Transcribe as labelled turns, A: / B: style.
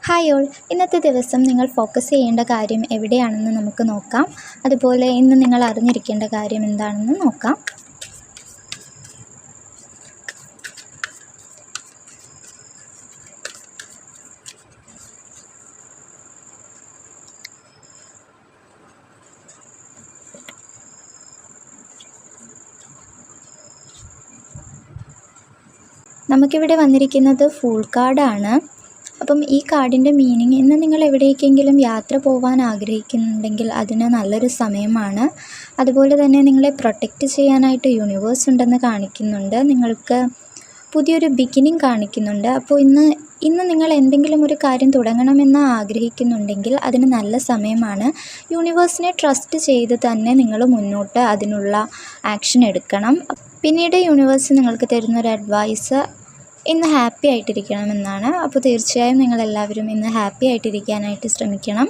A: Hi all, ഇന്നത്തെ ദിവസം നിങ്ങൾ ഫോക്കസ് ചെയ്യേണ്ട കാര്യം എവിടെയാണെന്ന് നമുക്ക് നോക്കാം. അതുപോലെ ഇന്ന് നിങ്ങൾ അറിഞ്ഞിരിക്കേണ്ട കാര്യം എന്താണെന്ന് നോക്കാം. നമുക്കിവിടെ വന്നിരിക്കുന്നത് ഫൂൾ കാർഡാണ്. അപ്പം ഈ കാർഡിൻ്റെ മീനിങ്, ഇന്ന് നിങ്ങൾ എവിടേക്കെങ്കിലും യാത്ര പോകാൻ ആഗ്രഹിക്കുന്നുണ്ടെങ്കിൽ അതിന് നല്ലൊരു സമയമാണ്. അതുപോലെ തന്നെ നിങ്ങളെ പ്രൊട്ടക്റ്റ് ചെയ്യാനായിട്ട് യൂണിവേഴ്സ് ഉണ്ടെന്ന് കാണിക്കുന്നുണ്ട്. നിങ്ങൾക്ക് പുതിയൊരു ബിഗിനിങ് കാണിക്കുന്നുണ്ട്. അപ്പോൾ ഇന്ന് നിങ്ങൾ എന്തെങ്കിലും ഒരു കാര്യം തുടങ്ങണമെന്ന് ആഗ്രഹിക്കുന്നുണ്ടെങ്കിൽ അതിന് നല്ല സമയമാണ്. യൂണിവേഴ്സിനെ ട്രസ്റ്റ് ചെയ്ത് തന്നെ നിങ്ങൾ മുന്നോട്ട് അതിനുള്ള ആക്ഷൻ എടുക്കണം. പിന്നീട് യൂണിവേഴ്സ് നിങ്ങൾക്ക് തരുന്നൊരു അഡ്വൈസ് ഇന്ന് ഹാപ്പി ആയിട്ടിരിക്കണമെന്നാണ്. അപ്പോൾ തീർച്ചയായും നിങ്ങളെല്ലാവരും ഇന്ന് ഹാപ്പി ആയിട്ടിരിക്കാനായിട്ട് ശ്രമിക്കണം.